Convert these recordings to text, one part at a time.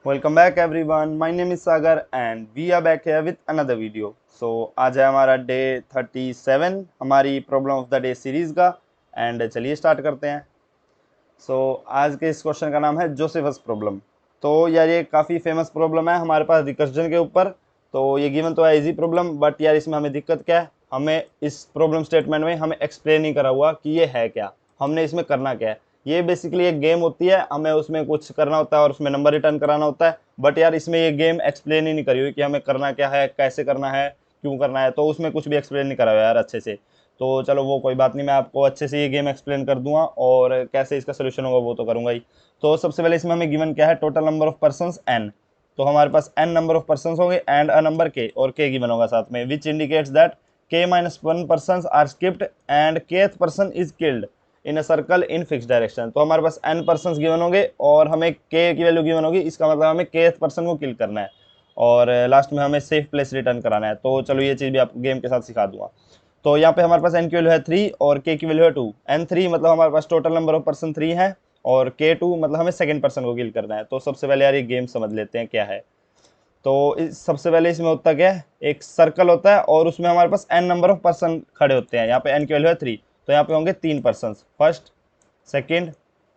Welcome back everyone, my name is Sagar and we are back here with another video. So आज है हमारा day 37 हमारी problem of the day series का। And चलिए start करते हैं। आज के इस क्वेश्चन का नाम है जोसेफस प्रॉब्लम। तो यार ये काफ़ी फेमस प्रॉब्लम है हमारे पास रिकर्जन के ऊपर। तो ये गिवन तो है इजी प्रॉब्लम, बट यार इसमें हमें दिक्कत क्या है, हमें इस प्रॉब्लम स्टेटमेंट में हमें एक्सप्लेन नहीं करा हुआ कि ये है क्या, हमने इसमें करना क्या है। ये बेसिकली एक गेम होती है, हमें उसमें कुछ करना होता है और उसमें नंबर रिटर्न कराना होता है। बट यार इसमें ये गेम एक्सप्लेन ही नहीं करी हुई कि हमें करना क्या है, कैसे करना है, क्यों करना है। तो उसमें कुछ भी एक्सप्लेन नहीं करा हुआ यार अच्छे से। तो चलो वो कोई बात नहीं, मैं आपको अच्छे से ये गेम एक्सप्लेन कर दूंगा और कैसे इसका सोल्यूशन होगा वो तो करूंगा ही। तो सबसे पहले इसमें हमें गिवन क्या है, total number of persons n। तो हमारे पास n नंबर ऑफ पर्सन्स होंगे एंड अ नंबर k, और k गिवन होगा साथ में, which indicates that k-1 persons are skipped and kth person is killed in a circle in fix direction. तो हमारे पास n पर्सन्स गिवन होंगे और हमें k की वैल्यू गिवन होगी, इसका मतलब हमें kth पर्सन को किल करना है और लास्ट में हमें सेफ प्लेस रिटर्न कराना है। तो चलो ये चीज़ भी आप गेम के साथ सिखा दूंगा। तो यहाँ पे हमारे पास n की वैल्यू है 3 और k की वैल्यू है 2। n3 मतलब हमारे पास टोटल नंबर ऑफ पर्सन 3 है और k2 मतलब हमें सेकंड पर्सन को किल करना है। तो सबसे पहले यार ये गेम समझ लेते हैं क्या है। तो सबसे पहले इसमें होता क्या है, एक सर्कल होता है और उसमें हमारे पास n नंबर ऑफ पर्सन खड़े होते हैं। यहाँ पे n की वैल्यू है 3, तो यहाँ पे होंगे 3 person, first second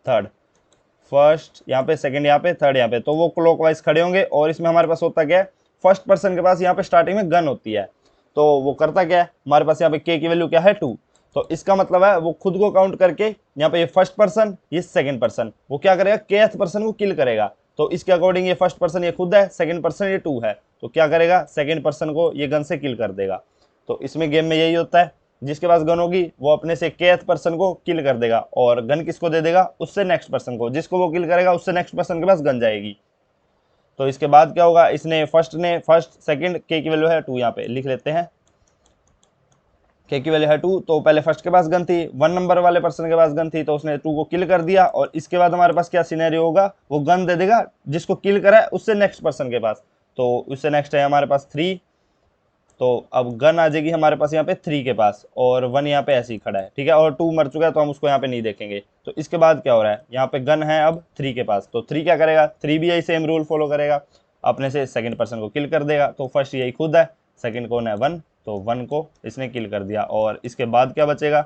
third. First यहाँ पे, सेकंड यहाँ पे, थर्ड यहाँ पे, तो वो क्लॉकवाइज खड़े होंगे। और इसमें हमारे पास होता क्या है, फर्स्ट पर्सन के पास यहाँ पे स्टार्टिंग में गन होती है। तो वो करता क्या है, हमारे पास यहाँ पे के की वैल्यू क्या है 2। तो इसका मतलब है वो खुद को काउंट करके यहाँ पे ये फर्स्ट पर्सन ये सेकंड पर्सन, वो क्या करेगा, केथ पर्सन को किल करेगा। तो इसके अकॉर्डिंग ये फर्स्ट पर्सन ये खुद है, सेकंड पर्सन ये 2 है, तो क्या करेगा, सेकंड पर्सन को ये गन से किल कर देगा। तो इसमें गेम में यही होता है, जिसके पास गन होगी वो अपने से केथ पर्सन को किल कर देगा और गन किसको दे देगा, उससे नेक्स्ट पर्सन को, जिसको वो किल करेगा उससे नेक्स्ट पर्सन के पास गन जाएगी। तो इसके बाद क्या होगा, इसने फर्स्ट सेकंड के की वैल्यू है 2, यहाँ पे लिख लेते हैं के की वैल्यू है 2। तो पहले फर्स्ट के पास गन थी, 1 नंबर वाले पर्सन के पास गन थी, तो उसने 2 को किल कर दिया। और इसके बाद हमारे पास क्या सिनेरियो होगा, वो गन दे देगा जिसको किल करा है उससे नेक्स्ट पर्सन के पास। तो उससे नेक्स्ट है हमारे पास 3। तो अब गन आ जाएगी हमारे पास यहाँ पे 3 के पास और 1 यहाँ पे ऐसे ही खड़ा है, ठीक है, और 2 मर चुका है तो हम उसको यहाँ पे नहीं देखेंगे। तो इसके बाद क्या हो रहा है, यहाँ पे गन है अब 3 के पास, तो 3 क्या करेगा, 3 भी यही सेम रूल फॉलो करेगा, अपने से सेकंड पर्सन को किल कर देगा। तो फर्स्ट यही खुद है, सेकंड कौन है 1, तो 1 को इसने किल कर दिया। और इसके बाद क्या बचेगा,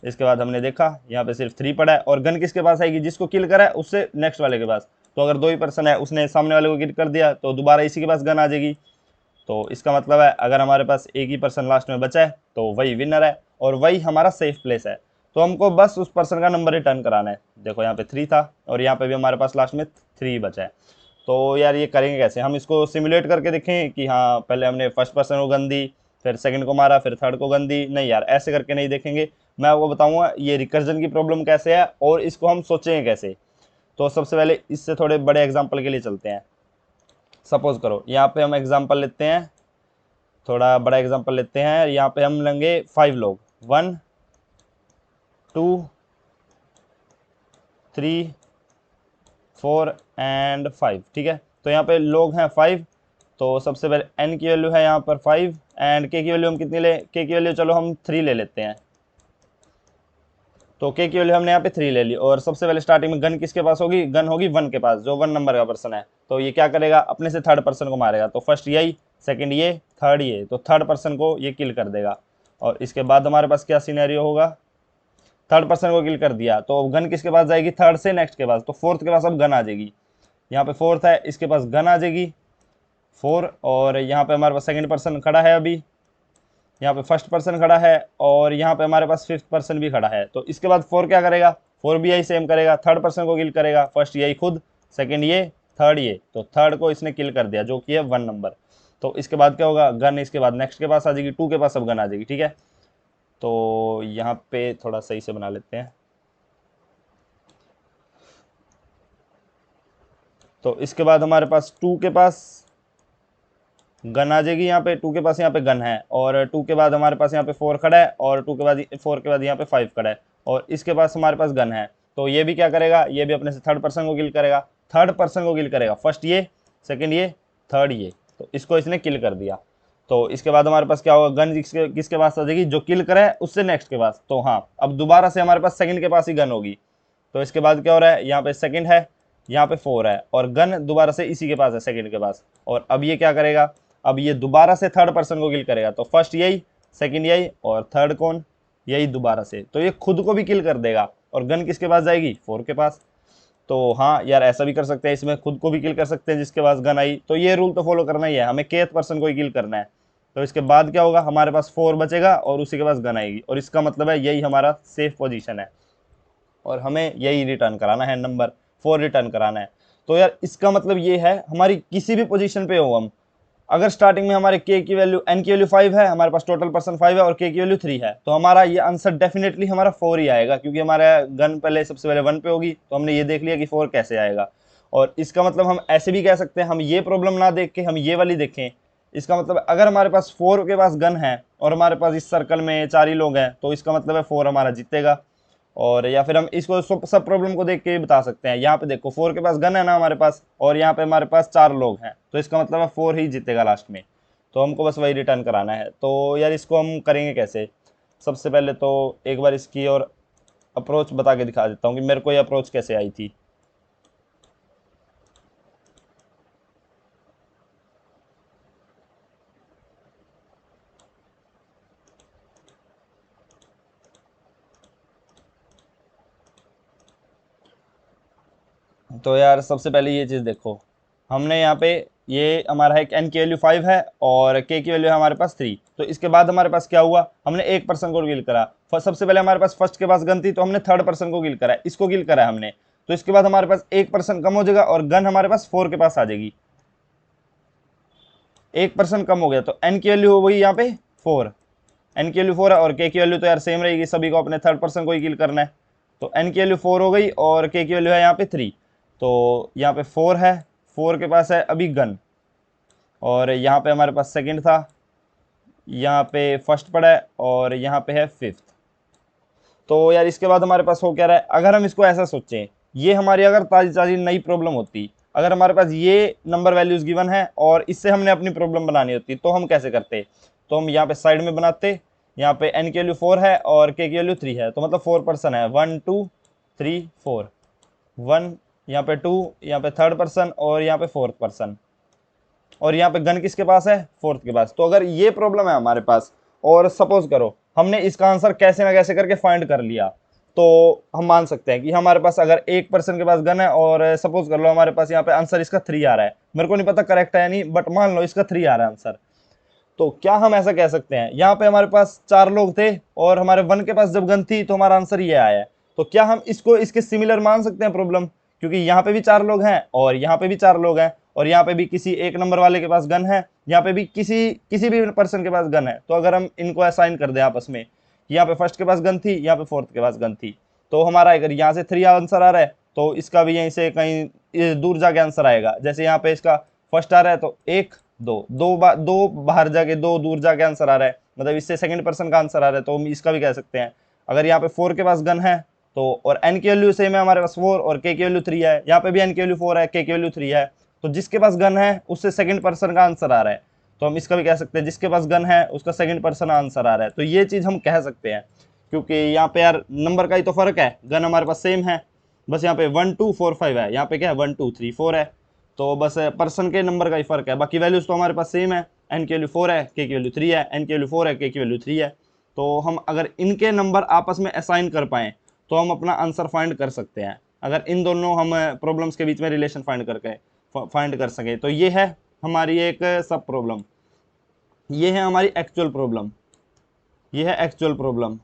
इसके बाद हमने देखा यहाँ पे सिर्फ 3 पड़ा है और गन किसके पास आएगी, जिसको किल करा है उससे नेक्स्ट वाले के पास। तो अगर 2 ही पर्सन है, उसने सामने वाले को किल कर दिया तो दोबारा इसी के पास गन आ जाएगी। तो इसका मतलब है अगर हमारे पास एक ही पर्सन लास्ट में बचा है तो वही विनर है और वही हमारा सेफ प्लेस है। तो हमको बस उस पर्सन का नंबर रिटर्न कराना है। देखो यहाँ पे 3 था और यहाँ पे भी हमारे पास लास्ट में 3 बचा है। तो यार ये करेंगे कैसे, हम इसको सिमुलेट करके देखें कि हाँ पहले हमने फर्स्ट पर्सन को गन दी, फिर सेकंड को मारा, फिर थर्ड को गन दी। नहीं यार, ऐसे करके नहीं देखेंगे। मैं आपको बताऊंगा ये रिकर्जन की प्रॉब्लम कैसे है और इसको हम सोचेंगे कैसे। तो सबसे पहले इससे थोड़े बड़े एग्जाम्पल के लिए चलते हैं। सपोज करो यहाँ पे हम एग्जाम्पल लेते हैं, थोड़ा बड़ा एग्जांपल लेते हैं। यहाँ पे हम लेंगे 5 लोग, 1 2 3 4 एंड 5, ठीक है। तो यहाँ पे लोग हैं 5। तो सबसे पहले n की वैल्यू है यहाँ पर 5 एंड k की वैल्यू हम कितनी ले, k की वैल्यू चलो हम 3 ले लेते हैं। तो k की वैल्यू हमने यहाँ पे 3 ले ली और सबसे पहले स्टार्टिंग में गन किसके पास होगी, गन होगी 1 के पास, जो 1 नंबर का पर्सन है। तो ये क्या करेगा, अपने से थर्ड पर्सन को मारेगा। तो फर्स्ट यही, सेकंड ये, थर्ड ये, तो थर्ड पर्सन को ये किल कर देगा। और इसके बाद हमारे पास क्या सिनेरियो होगा, थर्ड पर्सन को किल कर दिया तो गन किसके पास जाएगी, थर्ड से नेक्स्ट के पास। तो फोर्थ के पास अब गन आ जाएगी, यहाँ पे फोर्थ है, इसके पास गन आ जाएगी 4। और यहाँ पे हमारे पास सेकंड पर्सन खड़ा है, अभी यहाँ पे फर्स्ट पर्सन खड़ा है और यहाँ पे हमारे पास फिफ्थ पर्सन भी खड़ा है। तो इसके बाद 4 क्या करेगा, 4 भी यही सेम करेगा, थर्ड पर्सन को किल करेगा। फर्स्ट यही खुद, सेकंड ये, थर्ड ये, तो थर्ड को इसने किल कर दिया जो कि है 1 नंबर। तो इसके बाद क्या होगा, गन इसके बाद नेक्स्ट के पास आ जाएगी, 2 के पास अब गन आ जाएगी, ठीक है। तो यहाँ पे थोड़ा सही से बना लेते हैं। तो इसके बाद हमारे पास 2 के पास गन आ जाएगी, यहाँ पे 2 के पास यहाँ पे गन है और 2 के बाद हमारे पास यहाँ पे 4 खड़ा है और 2 के बाद 4 के बाद यहाँ पे 5 खड़ा है और इसके पास हमारे पास गन है। तो ये भी क्या करेगा, ये भी अपने से थर्ड पर्सन को किल करेगा, थर्ड पर्सन को किल करेगा, फर्स्ट ये, सेकंड ये, थर्ड ये, तो इसको इसने किल कर दिया। तो इसके बाद हमारे पास क्या होगा, गन किसके किसके पास आ जाएगी, जो किल करे उससे नेक्स्ट के पास। तो हाँ अब दोबारा से हमारे पास सेकंड के पास ही गन होगी। तो इसके बाद क्या हो रहा है, यहाँ पे सेकंड है, यहाँ पे 4 है और गन दोबारा से इसी के पास है, सेकंड के पास। और अब ये क्या करेगा, अब ये दोबारा से थर्ड पर्सन को किल करेगा। तो फर्स्ट यही, सेकंड यही और थर्ड कौन, यही दोबारा से। तो ये खुद को भी किल कर देगा और गन किसके पास जाएगी, 4 के पास। तो हाँ यार ऐसा भी कर सकते हैं, इसमें खुद को भी किल कर सकते हैं जिसके पास गन आई। तो ये रूल तो फॉलो करना ही है, हमें केथ पर्सन को ही किल करना है। तो इसके बाद क्या होगा, हमारे पास 4 बचेगा और उसी के पास गन आएगी और इसका मतलब है यही हमारा सेफ पोजीशन है और हमें यही रिटर्न कराना है, नंबर 4 रिटर्न कराना है। तो यार इसका मतलब ये है, हमारी किसी भी पोजीशन पे हो हम, अगर स्टार्टिंग में हमारे के की वैल्यू, एन की वैल्यू 5 है, हमारे पास टोटल पर्सन 5 है और के की वैल्यू 3 है, तो हमारा ये आंसर डेफिनेटली हमारा 4 ही आएगा, क्योंकि हमारा गन पहले सबसे पहले 1 पे होगी। तो हमने ये देख लिया कि 4 कैसे आएगा। और इसका मतलब हम ऐसे भी कह सकते हैं, हम ये प्रॉब्लम ना देख के हम ये वाली देखें। इसका मतलब अगर हमारे पास 4 के पास गन है और हमारे पास इस सर्कल में 4 ही लोग हैं, तो इसका मतलब है 4 हमारा जीतेगा। और या फिर हम इसको सब प्रॉब्लम को देख के बता सकते हैं। यहाँ पे देखो 4 के पास गन है ना हमारे पास, और यहाँ पे हमारे पास 4 लोग हैं, तो इसका मतलब है 4 ही जीतेगा लास्ट में। तो हमको बस वही रिटर्न कराना है। तो यार इसको हम करेंगे कैसे, सबसे पहले तो एक बार इसकी और अप्रोच बता के दिखा देता हूँ कि मेरे को ये अप्रोच कैसे आई थी। तो यार सबसे पहले ये चीज़ देखो, हमने यहाँ पे ये हमारा है एन की वैल्यू 5 है और के की वैल्यू है हमारे पास 3। तो इसके बाद हमारे पास क्या हुआ, हमने एक पर्सन को किल करा। सबसे पहले हमारे पास फर्स्ट के पास गन थी, तो हमने थर्ड पर्सन को किल करा, इसको किल करा हमने। तो इसके बाद हमारे पास एक पर्सन कम हो जाएगा और गन हमारे पास 4 के पास आ जाएगी। एक पर्सन कम हो गया तो एन की वैल्यू हो गई यहाँ पे 4, एन की वैल्यू 4 है और के की वैल्यू तो यार सेम रहेगी, सभी को अपने थर्ड पर्सन को ही किल करना है। तो एन की वैल्यू 4 हो गई और के की वैल्यू है यहाँ पे 3। तो यहाँ पे 4 है, 4 के पास है अभी गन, और यहाँ पे हमारे पास सेकंड था, यहाँ पे फर्स्ट पड़ा है और यहाँ पे है फिफ्थ। तो यार इसके बाद हमारे पास हो क्या रहा है, अगर हम इसको ऐसा सोचें, ये हमारी अगर ताज़ी ताज़ी नई प्रॉब्लम होती, अगर हमारे पास ये नंबर वैल्यूज़ गिवन है और इससे हमने अपनी प्रॉब्लम बनानी होती, तो हम कैसे करते। तो हम यहाँ पे साइड में बनाते, यहाँ पे एन की वैल्यू 4 है और के की वैल्यू 3 है, तो मतलब 4 पर्सन है, 1 2 3 4, 1 यहाँ पे 2, यहाँ पे थर्ड पर्सन और यहाँ पे फोर्थ पर्सन, और यहाँ पे गन किसके पास है, फोर्थ के पास। तो अगर ये प्रॉब्लम है हमारे पास और सपोज करो हमने इसका आंसर कैसे ना कैसे करके फाइंड कर लिया, तो हम मान सकते हैं कि हमारे पास अगर एक पर्सन के पास गन है और सपोज कर लो हमारे पास यहाँ पे आंसर इसका 3 आ रहा है, मेरे को नहीं पता करेक्ट है या नहीं, बट मान लो इसका 3 आ रहा है आंसर। तो क्या हम ऐसा कह सकते हैं, यहाँ पे हमारे पास 4 लोग थे और हमारे 1 के पास जब गन थी तो हमारा आंसर ये आया है। तो क्या हम इसको इसके सिमिलर मान सकते हैं प्रॉब्लम, क्योंकि यहाँ पे भी 4 लोग हैं और यहाँ पे भी 4 लोग हैं और यहाँ पे भी किसी एक नंबर वाले के पास गन है, यहाँ पे भी किसी भी पर्सन के पास गन है। तो अगर हम इनको असाइन कर दें आपस में, यहाँ पे फर्स्ट के पास गन थी, यहाँ पे फोर्थ के पास गन थी, तो हमारा अगर यहाँ से 3 आंसर आ रहा है तो इसका भी यहीं से कहीं दूर जाके आंसर आएगा। जैसे यहाँ पे इसका फर्स्ट आ रहा है तो 1 2 दो बाहर जाके, 2 दूर जाके आंसर आ रहा है, मतलब इससे सेकंड पर्सन का आंसर आ रहा है, तो हम इसका भी कह सकते हैं। अगर यहाँ पे 4 के पास गन है तो, और एन की वैल्यू सेम है हमारे पास 4 और के की वैल्यू 3 है, यहाँ पे भी एन की वैल्यू 4 है, के की वैल्यू 3 है, तो जिसके पास गन है उससे सेकंड पर्सन का आंसर आ रहा है। तो हम इसका भी कह सकते हैं जिसके पास गन है उसका सेकंड पर्सन आंसर आ रहा है। तो ये चीज़ हम कह सकते हैं, क्योंकि यहाँ पे यार नंबर का ही तो फर्क है, गन हमारे पास सेम है, बस यहाँ पे 1 2 4 5 है, यहाँ पे क्या है 1 2 3 4 है। तो बस पर्सन के नंबर का ही फर्क है, बाकी वैल्यूज तो हमारे पास सेम है, एन की वैल्यू 4 है, के की वैल्यू 3 है, एन की वैल्यू 4 है, के की वैल्यू 3 है। तो हम अगर इनके नंबर आपस में असाइन कर पाएँ तो हम अपना आंसर फाइंड कर सकते हैं, अगर इन दोनों हम प्रॉब्लम्स के बीच में रिलेशन फाइंड कर सके। तो ये है हमारी एक सब प्रॉब्लम, ये है हमारी एक्चुअल प्रॉब्लम, ये है एक्चुअल प्रॉब्लम,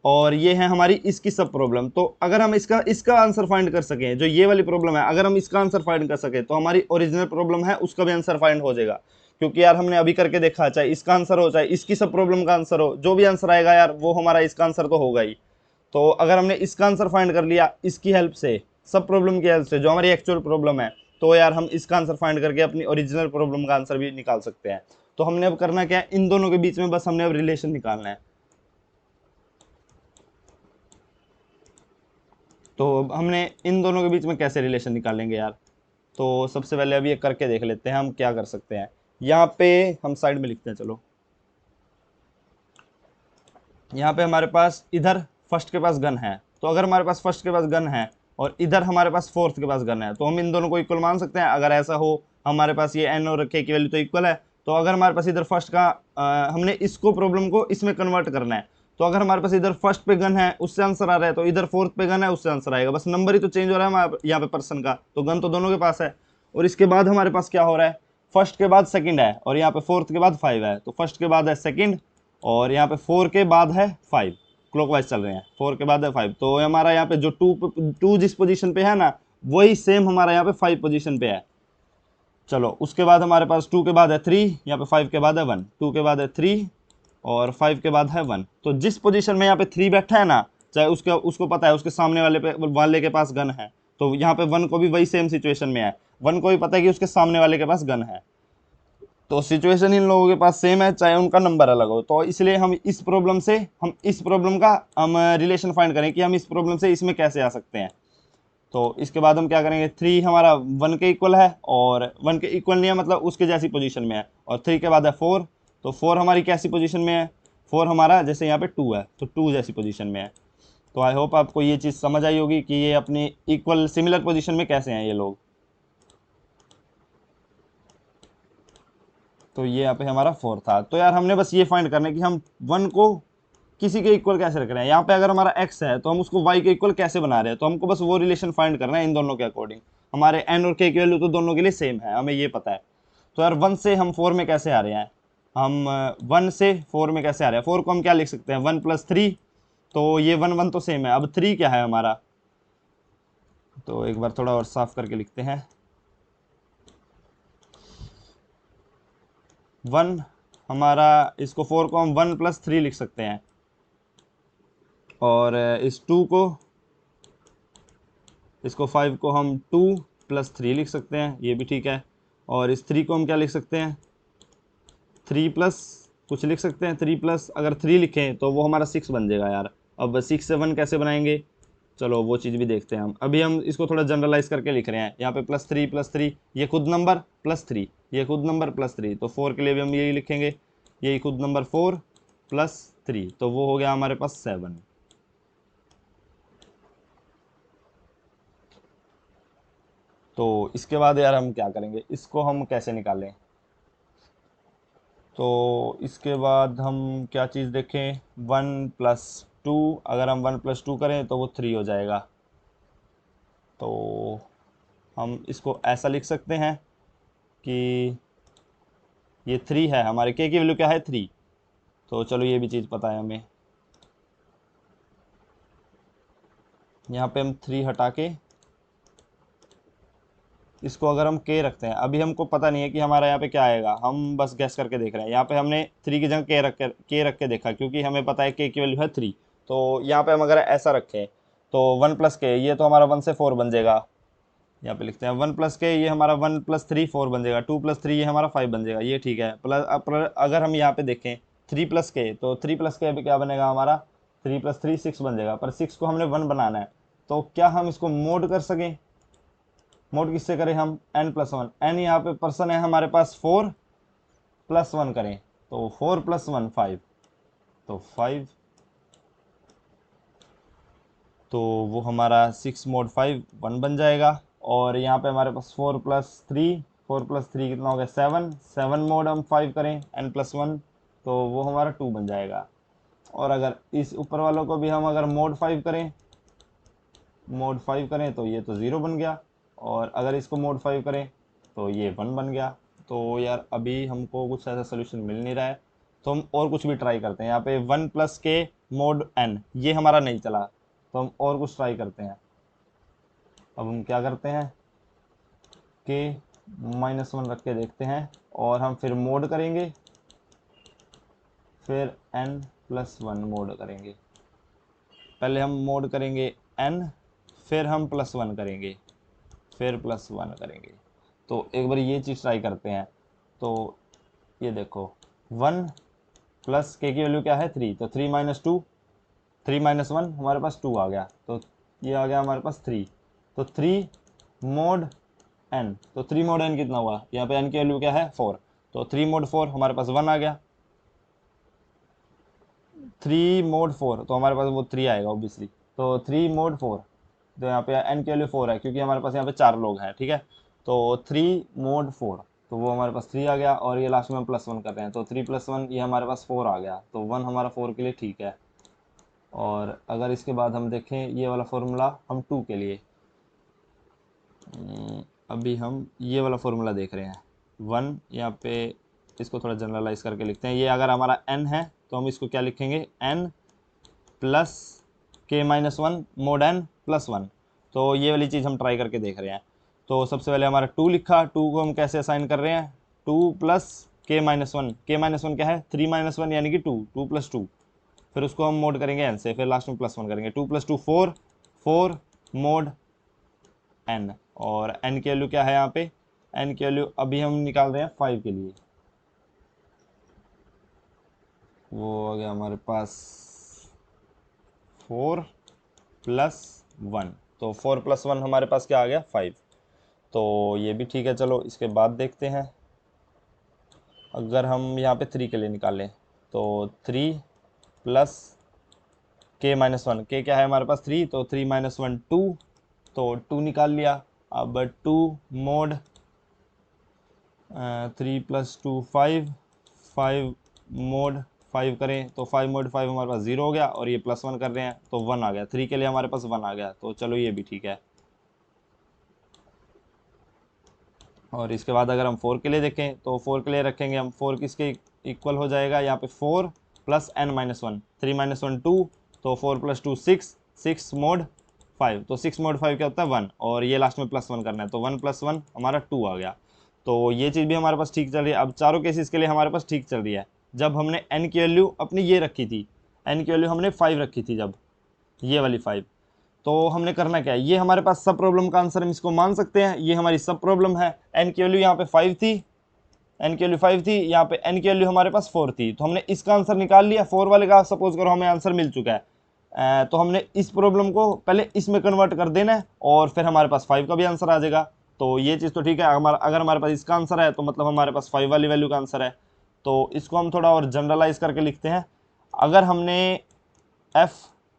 और ये है हमारी इसकी सब प्रॉब्लम। तो अगर हम इसका आंसर फाइंड कर सकें, जो ये वाली प्रॉब्लम है, अगर हम इसका आंसर फाइंड कर सकें तो हमारी ओरिजिनल प्रॉब्लम है उसका भी आंसर फाइंड हो जाएगा। क्योंकि यार हमने अभी करके देखा, चाहे इसका आंसर हो चाहे इसकी सब प्रॉब्लम का आंसर हो, जो भी आंसर आएगा यार वो हमारा इसका आंसर तो होगा ही। तो अगर हमने इसका आंसर फाइंड कर लिया इसकी हेल्प से, सब प्रॉब्लम की हेल्प से, जो हमारी एक्चुअल प्रॉब्लम है, तो यार हम इसका आंसर फाइंड करके अपनी ओरिजिनल प्रॉब्लम का आंसर भी निकाल सकते हैं। तो हमने अब करना क्या है, इन दोनों के बीच में बस हमने अब रिलेशन निकालना है। तो हमने इन दोनों के बीच में कैसे रिलेशन निकालेंगे यार, तो सबसे पहले अभी ये करके देख लेते हैं हम क्या कर सकते हैं। यहाँ पे हम साइड में लिखते हैं, चलो यहाँ पे हमारे पास इधर फर्स्ट के पास गन है, तो अगर हमारे पास फर्स्ट के पास गन है और इधर हमारे पास फोर्थ के पास गन है, तो हम इन दोनों को इक्वल मान सकते हैं। अगर ऐसा हो हमारे पास ये एन और के की वैल्यू तो इक्वल है, तो अगर हमारे पास इधर फर्स्ट का हमने इसको प्रॉब्लम को इसमें कन्वर्ट करना है, तो अगर हमारे पास इधर फर्स्ट पे गन है उससे आंसर आ रहा है, तो इधर फोर्थ पे गन है उससे आंसर आएगा। बस नंबर ही तो चेंज हो रहा है यहाँ पे पर्सन का, तो गन तो दोनों के पास है। और इसके बाद हमारे पास क्या हो रहा है, फर्स्ट के बाद सेकंड है और यहाँ पे फोर्थ के बाद 5 है, तो फर्स्ट के बाद है सेकंड और यहाँ पे 4 के बाद है 5, क्लॉकवाइज चल रहे हैं, 4 के बाद है 5। तो हमारा यहाँ पे जो टू जिस पोजीशन पे है ना, वही सेम हमारा यहाँ पे 5 पोजीशन पे है। चलो उसके बाद हमारे पास 2 के बाद है 3, यहाँ पे 5 के बाद है 1, 2 के बाद है 3 और 5 के बाद है 1। तो जिस पोजीशन में यहाँ पे 3 बैठा है ना, चाहे उसको पता है उसके सामने वाले के पास गन है, तो यहाँ पे 1 को भी वही सेम सिचुएशन में है, 1 को भी पता है कि उसके सामने वाले के पास गन है। तो सिचुएशन इन लोगों के पास सेम है, चाहे उनका नंबर अलग हो। तो इसलिए हम इस प्रॉब्लम का हम रिलेशन फाइंड करें कि हम इस प्रॉब्लम से इसमें कैसे आ सकते हैं। तो इसके बाद हम क्या करेंगे, 3 हमारा 1 के इक्वल है और 1 के इक्वल नहीं है मतलब उसके जैसी पोजीशन में है, और 3 के बाद है 4, तो 4 हमारी कैसी पोजीशन में है, 4 हमारा जैसे यहाँ पे 2 है तो 2 जैसी पोजीशन में है। तो आई होप आपको ये चीज़ समझ आई होगी कि ये अपनी इक्वल सिमिलर पोजीशन में कैसे हैं ये लोग। तो ये यहाँ पे हमारा 4 था। तो यार हमने बस ये फाइंड करना है कि हम 1 को किसी के इक्वल कैसे रख रहे हैं। यहाँ पे अगर हमारा x है तो हम उसको y के इक्वल कैसे बना रहे हैं, तो हमको बस वो रिलेशन फाइंड करना है इन दोनों के अकॉर्डिंग। हमारे n और k की वैल्यू तो दोनों के लिए सेम है, हमें ये पता है। तो यार 1 से हम 4 में कैसे आ रहे हैं, हम 1 से 4 में कैसे आ रहे हैं, 4 को हम क्या लिख सकते हैं 1 + 3, तो ये 1 1 तो सेम है। अब 3 क्या है हमारा, तो एक बार थोड़ा और साफ करके लिखते हैं। 1 हमारा, इसको 4 को हम 1 + 3 लिख सकते हैं, और इस 2 को, इसको 5 को हम 2 + 3 लिख सकते हैं, ये भी ठीक है। और इस 3 को हम क्या लिख सकते हैं 3 प्लस कुछ लिख सकते हैं, 3 प्लस अगर 3 लिखें तो वो हमारा 6 बन जाएगा यार। अब 6 से 1 कैसे बनाएंगे, चलो वो चीज़ भी देखते हैं हम। अभी हम इसको थोड़ा जनरलाइज करके लिख रहे हैं, यहाँ पे +3 ये खुद नंबर +3 ये खुद नंबर +3, तो 4 के लिए भी हम यही लिखेंगे, यही खुद नंबर 4 + 3, तो वो हो गया हमारे पास 7। तो इसके बाद यार हम क्या करेंगे, इसको हम कैसे निकालें। तो इसके बाद हम क्या चीज़ देखें, 1 + 2, अगर हम 1 + 2 करें तो वो 3 हो जाएगा। तो हम इसको ऐसा लिख सकते हैं कि ये 3 है, हमारे के की वैल्यू क्या है 3। तो चलो ये भी चीज़ पता है हमें, यहाँ पे हम 3 हटा के इसको अगर हम के रखते हैं, अभी हमको पता नहीं है कि हमारा यहाँ पे क्या आएगा, हम बस गैस करके देख रहे हैं। यहाँ पे हमने 3 की जगह के रख के देखा, क्योंकि हमें पता है के की वैल्यू है 3। तो यहाँ पे हम अगर ऐसा रखें तो 1 + के, ये तो हमारा 1 से 4 बन जाएगा, यहाँ पे लिखते हैं 1 + के, ये हमारा 1 + 3 4 बन जाएगा, 2 + 3 ये हमारा 5 बन जाएगा, ये ठीक है। अगर हम यहाँ पे देखें 3 + के, तो 3 + के अभी क्या बनेगा हमारा, 3 + 3 6 बन जाएगा, पर 6 को हमने 1 बनाना है। तो क्या हम इसको मोड कर सकें, मोड किससे करें हम, n+1, n यहाँ पे पर्सन है हमारे पास 4 + 1 करें, तो 4 + 1 5, तो 5, तो वो हमारा 6 mod 5 1 बन जाएगा। और यहाँ पे हमारे पास 4 + 3 कितना हो गया 7, 7 mod हम 5 करें n+1, तो वो हमारा 2 बन जाएगा। और अगर इस ऊपर वालों को भी हम अगर mod 5 करें तो ये तो 0 बन गया, और अगर इसको mod 5 करें तो ये 1 बन गया। तो यार अभी हमको कुछ ऐसा सोल्यूशन मिल नहीं रहा है, तो हम और कुछ भी ट्राई करते हैं। यहाँ पे 1 + के mod n ये हमारा नहीं चला, तो हम और कुछ ट्राई करते हैं। अब हम क्या करते हैं, के -1 रख के देखते हैं, और हम फिर मोड करेंगे, फिर n+1 मोड करेंगे। पहले हम मोड करेंगे n, फिर हम +1 करेंगे, फिर +1 करेंगे। तो एक बार ये चीज़ ट्राई करते हैं। तो ये देखो 1 + के की वैल्यू क्या है 3, तो 3 - 2, 3 - 1 हमारे पास 2 आ गया, तो ये आ गया हमारे पास 3। तो 3 mod n, तो 3 mod n कितना हुआ, यहाँ पे n की वैल्यू क्या है 4, तो 3 mod 4 हमारे पास 1 आ गया। 3 mod 4 तो हमारे पास वो 3 आएगा ऑब्वियसली, तो 3 mod 4 तो यहाँ पे n की वैल्यू 4 है क्योंकि हमारे पास यहाँ पे 4 लोग हैं, ठीक है। तो 3 mod 4, तो वो हमारे पास 3 आ गया, और ये लास्ट में हम +1 कर रहे हैं, तो 3 + 1 ये हमारे पास 4 आ गया, तो 1 हमारा 4 के लिए ठीक है। और अगर इसके बाद हम देखें ये वाला फॉर्मूला हम 2 के लिए, अभी हम ये वाला फॉर्मूला देख रहे हैं 1, यहाँ पे इसको थोड़ा जनरलाइज करके लिखते हैं। ये अगर हमारा n है तो हम इसको क्या लिखेंगे, n plus k-1 mod n plus 1। तो ये वाली चीज़ हम ट्राई करके देख रहे हैं। तो सबसे पहले हमारा 2 लिखा, 2 को हम कैसे असाइन कर रहे हैं, 2 प्लस k-1, k-1 क्या है 3 - 1 यानी कि 2, 2 + 2, फिर उसको हम मोड करेंगे n से, फिर लास्ट में +1 करेंगे, 2 + 2 4, 4 mod n, और n की वैल्यू क्या है यहाँ पे, n की वैल्यू अभी हम निकाल रहे हैं 5 के लिए, वो आ गया हमारे पास 4 + 1, तो 4 + 1 हमारे पास क्या आ गया 5। तो ये भी ठीक है। चलो इसके बाद देखते हैं, अगर हम यहाँ पे 3 के लिए निकालें तो 3 प्लस k-1, k क्या है हमारे पास 3, तो 3 - 1 2, तो 2 निकाल लिया। अब 2 mod 3 + 2 5, 5 mod 5 करें तो 5 mod 5 हमारे पास 0 हो गया, और ये +1 कर रहे हैं तो 1 आ गया, 3 के लिए हमारे पास 1 आ गया, तो चलो ये भी ठीक है। और इसके बाद अगर हम 4 के लिए देखें तो 4 के लिए रखेंगे हम, 4 किसके इक्वल हो जाएगा, यहाँ पे 4 प्लस n-1, 3 - 1 2, तो 4 + 2 6, 6 mod 5, तो 6 mod 5 क्या होता है 1, और ये लास्ट में +1 करना है, तो 1 + 1 हमारा 2 आ गया। तो ये चीज़ भी हमारे पास ठीक चल रही है। अब चारों केसेस के लिए हमारे पास ठीक चल रही है। जब हमने n की वैल्यू अपनी ये रखी थी, n की वैल्यू हमने 5 रखी थी, जब ये वाली 5, तो हमने करना क्या है, ये हमारे पास सब प्रॉब्लम का आंसर हम इसको मान सकते हैं, ये हमारी सब प्रॉब्लम है। n की वैल्यू यहाँ पे 5 थी, n की वैल्यू 5 थी, यहाँ पे n की वैल्यू हमारे पास 4 थी, तो हमने इसका आंसर निकाल लिया 4 वाले का। सपोज करो हमें आंसर मिल चुका है, तो हमने इस प्रॉब्लम को पहले इसमें कन्वर्ट कर देना है, और फिर हमारे पास 5 का भी आंसर आ जाएगा। तो ये चीज़ तो ठीक है, अगर हमारे पास इसका आंसर है तो मतलब हमारे पास 5 वाली वैल्यू का आंसर है। तो इसको हम थोड़ा और जनरलाइज करके लिखते हैं। अगर हमने f,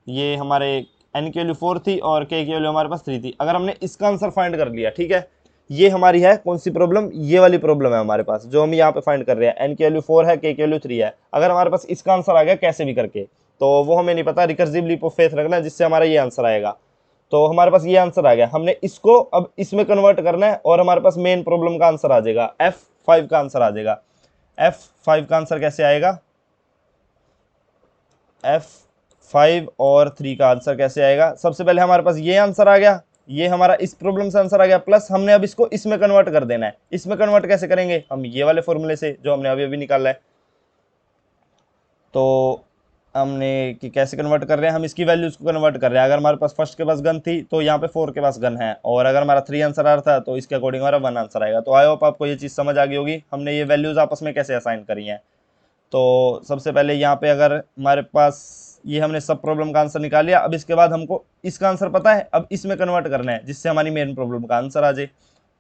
ये हमारे n की वैल्यू 4 थी और k की वैल्यू हमारे पास 3 थी, अगर हमने इसका आंसर फाइंड कर लिया, ठीक है, ये हमारी है कौन सी प्रॉब्लम, ये वाली प्रॉब्लम है हमारे पास जो हम यहाँ पे फाइंड कर रहे हैं। n की वैल्यू 4 है, k की वैल्यू 3 है, अगर हमारे पास इसका आंसर आ गया कैसे भी करके, तो वो हमें नहीं पता, रिकर्सिव लीप ऑफ फेथ रखना है जिससे हमारा ये आंसर आएगा। तो हमारे पास ये आंसर आ गया, हमने इसको अब इसमें कन्वर्ट करना है, और हमारे पास मेन प्रॉब्लम का आंसर आ जाएगा, F5 का आंसर आ जाएगा। F5 का आंसर कैसे आएगा, F5 और 3 का आंसर कैसे आएगा, सबसे पहले हमारे पास ये आंसर आ गया, ये हमारा इस प्रॉब्लम से आंसर आ गया, प्लस हमने अब इसको इसमें कन्वर्ट कर देना है। इसमें कन्वर्ट कैसे करेंगे, हम ये वाले फॉर्मूले से जो हमने अभी अभी निकाला है। तो हमने कि कैसे कन्वर्ट कर रहे हैं, हम इसकी वैल्यूज को कन्वर्ट कर रहे हैं। अगर हमारे पास फर्स्ट के पास गन थी तो यहाँ पे 4 के पास गन है, और अगर हमारा 3 आंसर आ रहा था तो इसके अकॉर्डिंग हमारा 1 आंसर आएगा। तो आई होप आपको ये चीज़ समझ आ गई होगी, हमने ये वैल्यूज आपस में कैसे असाइन करी हैं। तो सबसे पहले यहाँ पे अगर हमारे पास ये हमने सब प्रॉब्लम का आंसर निकाल लिया, अब इसके बाद हमको इसका आंसर पता है, अब इसमें कन्वर्ट करना है जिससे हमारी मेन प्रॉब्लम का आंसर आ जाए।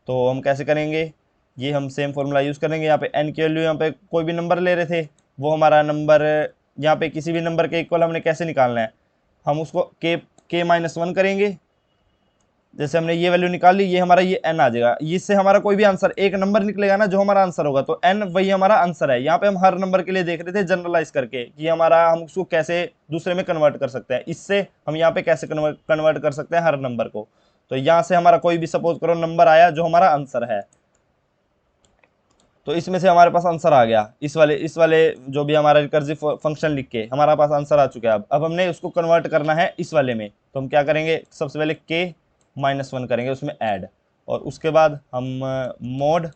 तो हम कैसे करेंगे, ये हम सेम फॉर्मूला यूज़ करेंगे। यहाँ पे n की वैल्यू, यहाँ पे कोई भी नंबर ले रहे थे, वो हमारा नंबर यहाँ पे किसी भी नंबर के इक्वल हमने कैसे निकालना है, हम उसको k-1 करेंगे। जैसे हमने ये वैल्यू निकाल ली, ये हमारा ये n आ जाएगा, इससे हमारा कोई भी आंसर एक नंबर निकलेगा ना जो हमारा आंसर होगा, तो n वही हमारा आंसर है। यहाँ पे हम हर नंबर के लिए देख रहे थे जनरलाइज करके कि हमारा हम उसको कैसे दूसरे में कन्वर्ट कर सकते हैं, इससे हम यहाँ पे कैसे कन्वर्ट कर सकते हैं हर नंबर को। तो यहाँ से हमारा कोई भी सपोज करो नंबर आया जो हमारा आंसर है, तो इसमें से हमारे पास आंसर आ गया, इस वाले जो भी हमारा रिकर्सिव फंक्शन लिख के हमारा पास आंसर आ चुका है। अब हमने उसको कन्वर्ट करना है इस वाले में, तो हम क्या करेंगे, सबसे पहले k-1 करेंगे उसमें ऐड, और उसके बाद हम मोड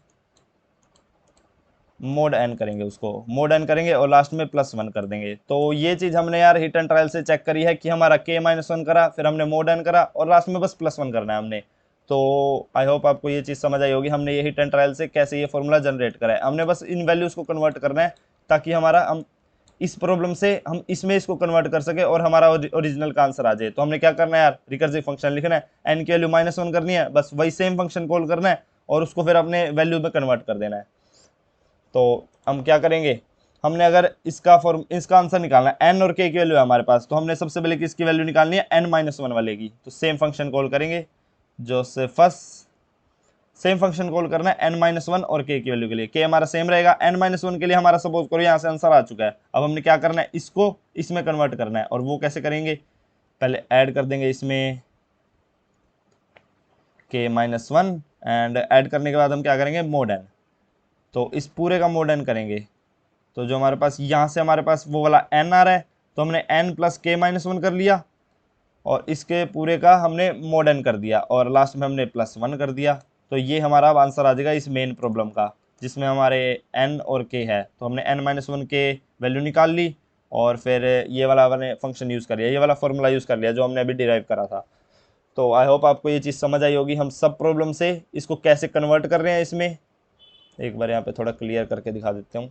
n करेंगे, उसको मोड n करेंगे और लास्ट में +1 कर देंगे। तो ये चीज़ हमने यार हिट एंड ट्रायल से चेक करी है कि हमारा k-1 करा, फिर हमने मोड n करा, और लास्ट में बस +1 करना है हमने। तो आई होप आपको ये चीज़ समझ आई होगी, हमने ये हिट एंड ट्रायल से कैसे ये फॉर्मूला जनरेट करा है। हमने बस इन वैल्यूज़ को कन्वर्ट करना है ताकि हमारा हम इस प्रॉब्लम से हम इसमें इसको कन्वर्ट कर सके और हमारा ओरिजिनल का आंसर आ जाए। तो हमने क्या करना है यार, रिकर्सिव फंक्शन लिखना है, n की वैल्यू -1 करनी है, बस वही सेम फंक्शन कॉल करना है और उसको फिर अपने वैल्यू में कन्वर्ट कर देना है। तो हम क्या करेंगे, हमने अगर इसका आंसर निकालना है, n और k की वैल्यू है हमारे पास, तो हमने सबसे पहले किसकी वैल्यू निकालनी है, n-1 वाले की। तो सेम फंक्शन कॉल करेंगे, जोसेफस सेम फंक्शन कॉल करना है n-1 और k की वैल्यू के लिए। k हमारा सेम रहेगा, n-1 के लिए हमारा सपोज करो यहाँ से आंसर आ चुका है। अब हमने क्या करना है, इसको इसमें कन्वर्ट करना है। और वो कैसे करेंगे, पहले ऐड कर देंगे इसमें k-1 एंड ऐड करने के बाद हम क्या करेंगे, mod n। तो इस पूरे का mod n करेंगे, तो जो हमारे पास यहाँ से हमारे पास वो वाला n आ रहा है, तो हमने n प्लस k-1 कर लिया और इसके पूरे का हमने mod n कर दिया और लास्ट में हमने +1 कर दिया। तो ये हमारा अब आंसर आ जाएगा इस मेन प्रॉब्लम का, जिसमें हमारे n और k है। तो हमने n-1 के वैल्यू निकाल ली और फिर ये वाला हमने फंक्शन यूज़ कर लिया, ये वाला फॉर्मूला यूज़ कर लिया जो हमने अभी डिराइव करा था। तो आई होप आपको ये चीज़ समझ आई होगी, हम सब प्रॉब्लम से इसको कैसे कन्वर्ट कर रहे हैं इसमें। एक बार यहाँ पे थोड़ा क्लियर करके दिखा देता हूँ।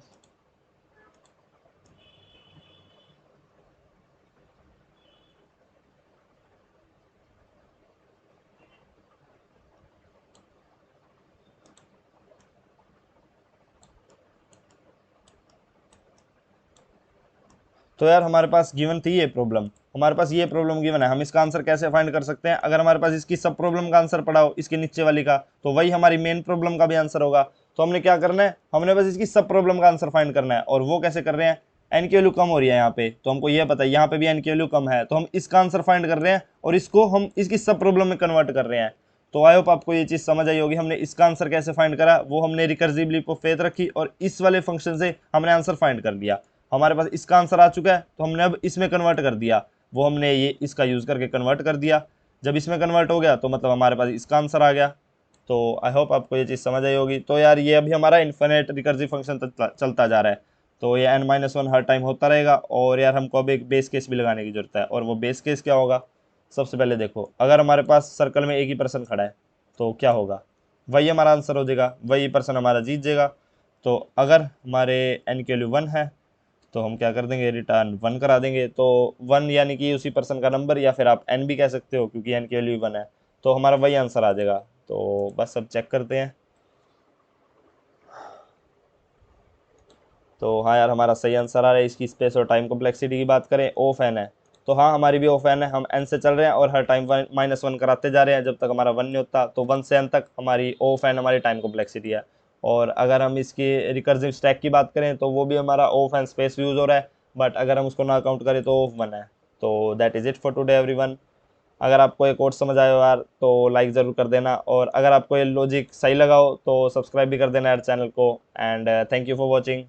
तो यार हमारे पास गिवन थी ये प्रॉब्लम, हमारे पास ये प्रॉब्लम गिवन है, हम इसका आंसर कैसे फाइंड कर सकते हैं। अगर हमारे पास इसकी सब प्रॉब्लम का आंसर पड़ा हो इसके नीचे वाली का, तो वही हमारी मेन प्रॉब्लम का भी आंसर होगा। तो हमने क्या करना है, हमने बस इसकी सब प्रॉब्लम का आंसर फाइंड करना है। और वो कैसे कर रहे हैं, एन की वैल्यू कम हो रही है यहाँ पे, तो हमको ये पता है यहाँ पे भी एन की वैल्यू कम है, तो हम इसका आंसर फाइंड कर रहे हैं और इसको हम इसकी सब प्रॉब्लम में कन्वर्ट कर रहे हैं। तो आई होप आपको ये चीज़ समझ आई होगी। हमने इसका आंसर कैसे फाइंड करा, वो हमने रिकर्सिवली पे फेथ रखी और इस वाले फंक्शन से हमने आंसर फाइंड कर लिया। हमारे पास इसका आंसर आ चुका है, तो हमने अब इसमें कन्वर्ट कर दिया, वो हमने ये इसका यूज़ करके कन्वर्ट कर दिया। जब इसमें कन्वर्ट हो गया तो मतलब हमारे पास इसका आंसर आ गया। तो आई होप आपको ये चीज़ समझ आई होगी। तो यार ये अभी हमारा इन्फिनिट रिकर्सिव फंक्शन चलता जा रहा है, तो ये n-1 हर टाइम होता रहेगा। और यार हमको अब एक बेस केस भी लगाने की जरूरत है, और वो बेस केस क्या होगा, सबसे पहले देखो, अगर हमारे पास सर्कल में एक ही पर्सन खड़ा है तो क्या होगा, वही हमारा आंसर हो जाएगा, वही पर्सन हमारा जीत जाएगा। तो अगर हमारे n की वैल्यू 1 है तो हम क्या कर देंगे, रिटर्न 1 करा देंगे। तो 1 यानी कि उसी पर्सन का नंबर, या फिर आप n भी कह सकते हो क्योंकि n की वैल्यू 1 है, तो हमारा वही आंसर आ जाएगा। तो बस अब चेक करते हैं। तो हाँ यार हमारा सही आंसर आ रहा है। इसकी स्पेस और टाइम कॉम्प्लेक्सिटी की बात करें, ऑफ एन है, तो हाँ हमारी भी ऑफ एन है, हम एन से चल रहे हैं और हर टाइम -1 कराते जा रहे हैं जब तक हमारा 1 नहीं होता। तो 1 से एन तक हमारी ऑफ एन हमारी टाइम कॉम्प्लेक्सिटी है। और अगर हम इसकी रिकर्सिव स्टैक की बात करें तो वो भी हमारा ऑफ एन स्पेस यूज़ हो रहा है, बट अगर हम उसको ना काउंट करें तो ऑफ 1 है। तो that is it for today everyone. अगर आपको एक और समझ आया हो यार तो लाइक ज़रूर कर देना, और अगर आपको ये लॉजिक सही लगा हो तो सब्सक्राइब भी कर देना यार चैनल को। And thank you for watching.